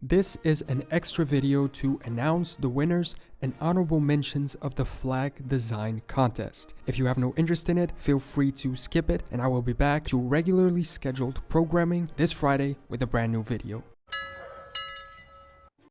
This is an extra video to announce the winners and honorable mentions of the flag design contest. If you have no interest in it, feel free to skip it, and I will be back to regularly scheduled programming this Friday with a brand new video.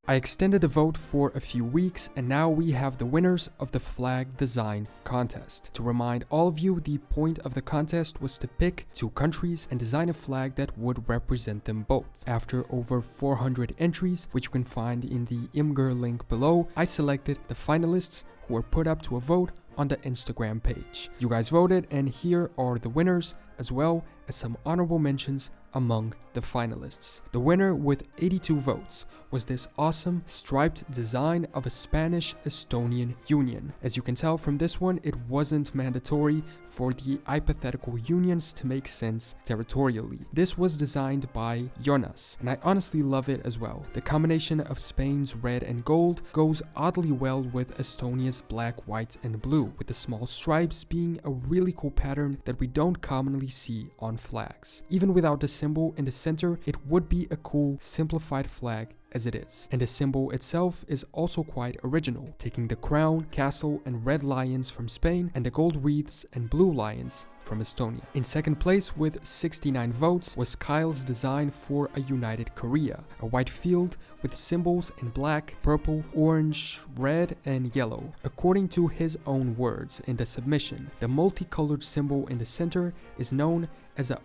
I extended the vote for a few weeks, and now we have the winners of the flag design contest. To remind all of you, the point of the contest was to pick 2 countries and design a flag that would represent them both. After over 400 entries, which you can find in the Imgur link below, I selected the finalists who were put up to a vote on the Instagram page. You guys voted, and here are the winners, as well as some honorable mentions among the finalists. The winner with 82 votes was this awesome striped design of a Spanish-Estonian union. As you can tell from this one, it wasn't mandatory for the hypothetical unions to make sense territorially. This was designed by Jonas, and I honestly love it as well. The combination of Spain's red and gold goes oddly well with Estonia's black, white, and blue, with the small stripes being a really cool pattern that we don't commonly see on flags. Even without the symbol in the center, it would be a cool, simplified flag as it is. And the symbol itself is also quite original, taking the crown, castle, and red lions from Spain and the gold wreaths and blue lions from Estonia. In second place with 69 votes was Kyle's design for a united Korea, a white field with symbols in black, purple, orange, red, and yellow. According to his own words in the submission, the multicolored symbol in the center is known as a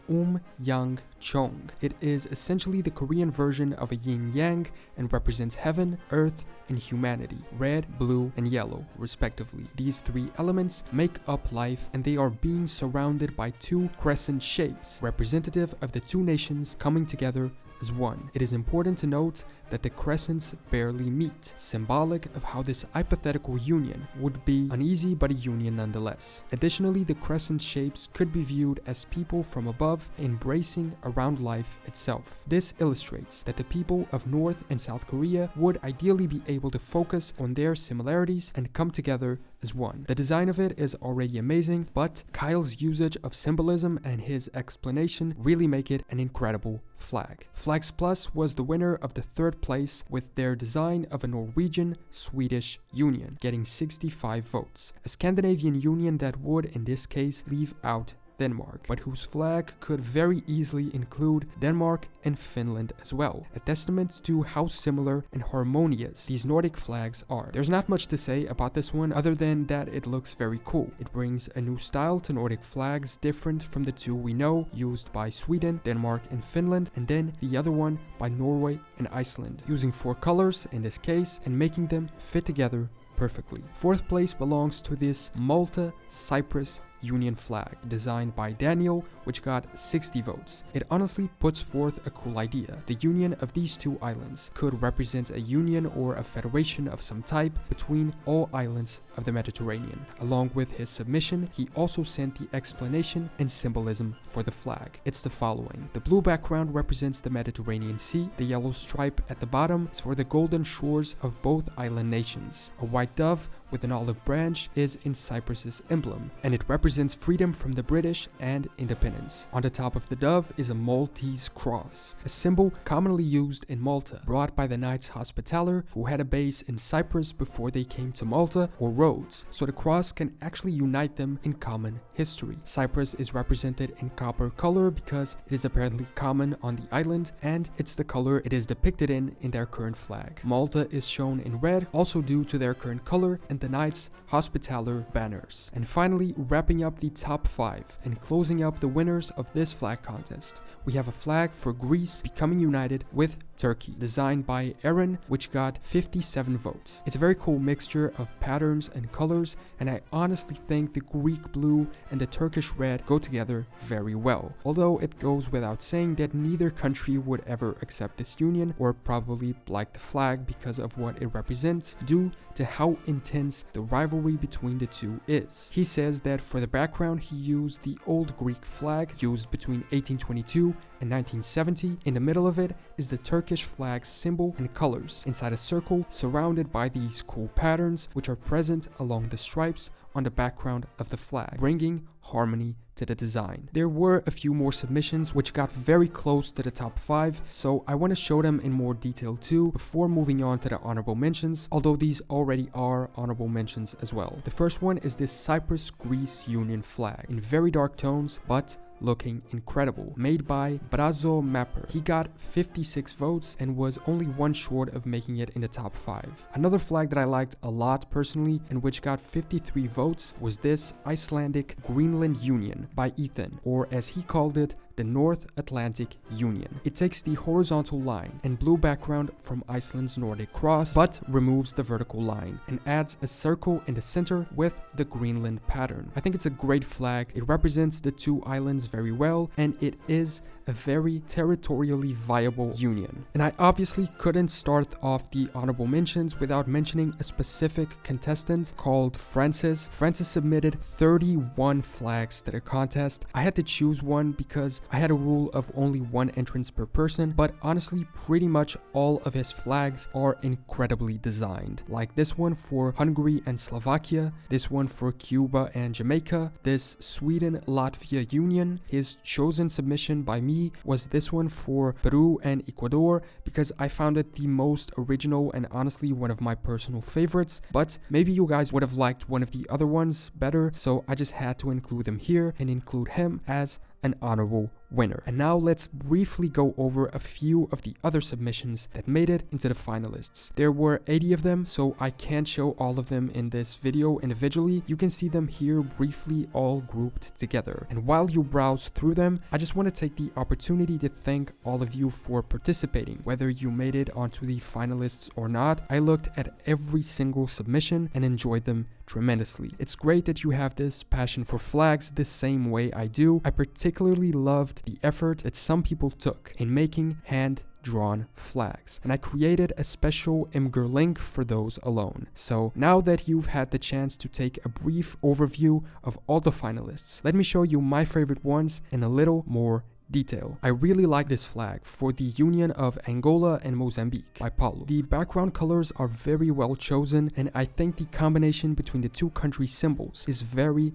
Yang Chong. It is essentially the Korean version of a yin yang and represents heaven, earth, and humanity, red, blue, and yellow, respectively. These 3 elements make up life, and they are being surrounded by 2 crescent shapes, representative of the 2 nations coming together as one. It is important to note that the crescents barely meet, symbolic of how this hypothetical union would be uneasy but a union nonetheless. Additionally, the crescent shapes could be viewed as people from above embracing around life itself. This illustrates that the people of North and South Korea would ideally be able to focus on their similarities and come together as one. The design of it is already amazing, but Kyle's usage of symbolism and his explanation really make it an incredible flag. Flags Plus was the winner of the 3rd place with their design of a Norwegian-Swedish union, getting 65 votes. A Scandinavian union that would, in this case, leave out Denmark, but whose flag could very easily include Denmark and Finland as well, a testament to how similar and harmonious these Nordic flags are. There's not much to say about this one other than that it looks very cool. It brings a new style to Nordic flags, different from the 2 we know used by Sweden, Denmark, and Finland, and then the other one by Norway and Iceland, using 4 colors in this case and making them fit together perfectly. 4th place belongs to this Malta-Cyprus Union flag, designed by Daniel, which got 60 votes. It honestly puts forth a cool idea. The union of these 2 islands could represent a union or a federation of some type between all islands of the Mediterranean. Along with his submission, he also sent the explanation and symbolism for the flag. It's the following. The blue background represents the Mediterranean Sea. The yellow stripe at the bottom is for the golden shores of both island nations. A white dove with an olive branch is in Cyprus's emblem, and it represents freedom from the British and independence. On the top of the dove is a Maltese cross, a symbol commonly used in Malta, brought by the Knights Hospitaller who had a base in Cyprus before they came to Malta, or Rhodes, so the cross can actually unite them in common history. Cyprus is represented in copper color because it is apparently common on the island, and it's the color it is depicted in their current flag. Malta is shown in red, also due to their current color, and the Knights Hospitaller banners. And finally, wrapping up the top 5 and closing up the winners of this flag contest, we have a flag for Greece becoming united with Turkey, designed by Aaron, which got 57 votes. It's a very cool mixture of patterns and colors, and I honestly think the Greek blue and the Turkish red go together very well. Although it goes without saying that neither country would ever accept this union or probably like the flag because of what it represents, due to how intense the rivalry between the 2 is. He says that for the background he used the old Greek flag used between 1822 and 1970. In the middle of it is the Turkish flag's symbol and colors, inside a circle surrounded by these cool patterns which are present along the stripes on the background of the flag, bringing harmony to the design. There were a few more submissions which got very close to the top 5, so I want to show them in more detail too before moving on to the honorable mentions, although these already are honorable mentions as well. The first one is this Cyprus-Greece Union flag in very dark tones, but looking incredible, made by Brazo Mapper. He got 56 votes and was only one short of making it in the top 5. Another flag that I liked a lot personally and which got 53 votes was this Icelandic Greenland Union by Ethan, or as he called it, the North Atlantic Union. It takes the horizontal line and blue background from Iceland's Nordic cross, but removes the vertical line and adds a circle in the center with the Greenland pattern. I think it's a great flag. It represents the two islands very well, and it is a very territorially viable union. And I obviously couldn't start off the honorable mentions without mentioning a specific contestant called Francis. Francis submitted 31 flags to the contest. I had to choose one because I had a rule of only one entrance per person, but honestly pretty much all of his flags are incredibly designed. Like this one for Hungary and Slovakia, this one for Cuba and Jamaica, this Sweden-Latvia union. His chosen submission by me was this one for Peru and Ecuador because I found it the most original and honestly one of my personal favorites, but maybe you guys would have liked one of the other ones better, so I just had to include him here and include him as an honorable winner. And now let's briefly go over a few of the other submissions that made it into the finalists. There were 80 of them, so I can't show all of them in this video individually. You can see them here briefly all grouped together. And while you browse through them, I just want to take the opportunity to thank all of you for participating. Whether you made it onto the finalists or not, I looked at every single submission and enjoyed them tremendously. It's great that you have this passion for flags the same way I do. I particularly loved the effort that some people took in making hand-drawn flags, and I created a special Imgur link for those alone. So now that you've had the chance to take a brief overview of all the finalists, let me show you my favorite ones in a little more detail. I really like this flag for the Union of Angola and Mozambique by Paulo. The background colors are very well chosen, and I think the combination between the two country symbols is very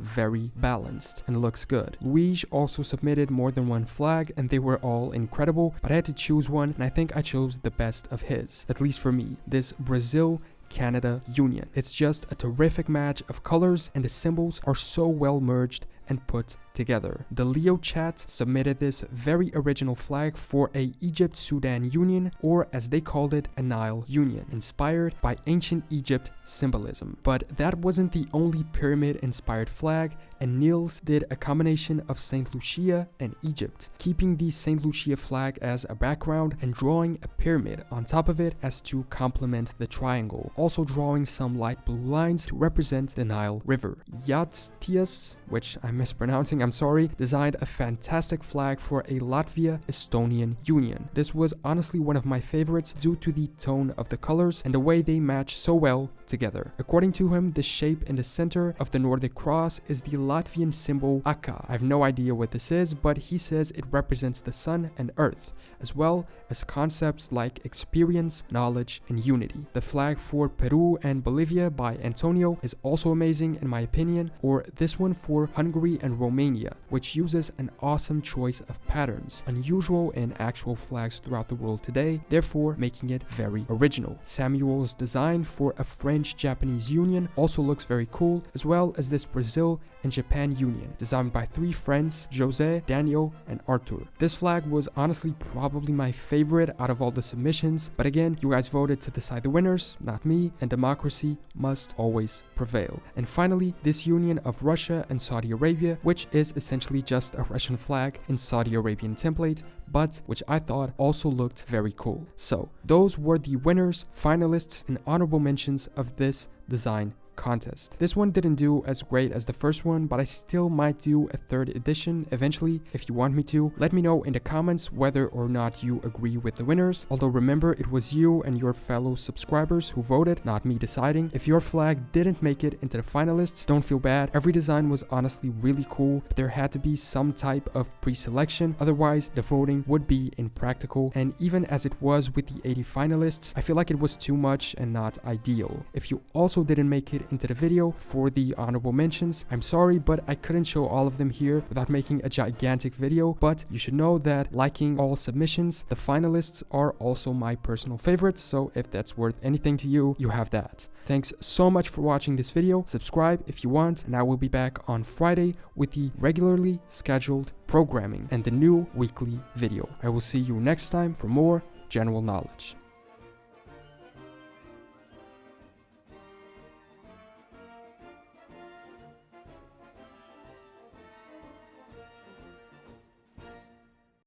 balanced and looks good. Luigi also submitted more than one flag and they were all incredible, but I had to choose one and I think I chose the best of his, at least for me, this Brazil-Canada Union. It's just a terrific match of colors and the symbols are so well merged and put together. The Leo chat submitted this very original flag for a Egypt-Sudan Union, or as they called it, a Nile Union, inspired by ancient Egypt symbolism. But that wasn't the only pyramid-inspired flag, and Niels did a combination of St. Lucia and Egypt, keeping the St. Lucia flag as a background and drawing a pyramid on top of it as to complement the triangle, also drawing some light blue lines to represent the Nile River. Yatstias, which I'm mispronouncing, I'm sorry, designed a fantastic flag for a Latvia-Estonian Union. This was honestly one of my favorites due to the tone of the colors and the way they match so well together. According to him, the shape in the center of the Nordic cross is the Latvian symbol Akka. I have no idea what this is, but he says it represents the sun and earth, as well as concepts like experience, knowledge, and unity. The flag for Peru and Bolivia by Antonio is also amazing in my opinion, or this one for Hungary and Romania, which uses an awesome choice of patterns, unusual in actual flags throughout the world today, therefore making it very original. Samuel's design for a French-Japanese union also looks very cool, as well as this Brazil and Japan union, designed by three friends, Jose, Daniel, and Arthur. This flag was honestly probably my favorite out of all the submissions, but again, you guys voted to decide the winners, not me, and democracy must always prevail. And finally, this union of Russia and Saudi Arabia, which is essentially just a Russian flag in Saudi Arabian template, but which I thought also looked very cool. So, those were the winners, finalists, and honorable mentions of this design contest. This one didn't do as great as the first one, but I still might do a third edition eventually if you want me to. Let me know in the comments whether or not you agree with the winners. Although remember, it was you and your fellow subscribers who voted, not me deciding. If your flag didn't make it into the finalists, don't feel bad. Every design was honestly really cool, but there had to be some type of pre-selection, otherwise the voting would be impractical. And even as it was with the 80 finalists, I feel like it was too much and not ideal. If you also didn't make it right into the video for the honorable mentions. I'm sorry, but I couldn't show all of them here without making a gigantic video, but you should know that liking all submissions, the finalists are also my personal favorites, so if that's worth anything to you, you have that. Thanks so much for watching this video. Subscribe if you want, and I will be back on Friday with the regularly scheduled programming and the new weekly video. I will see you next time for more general knowledge.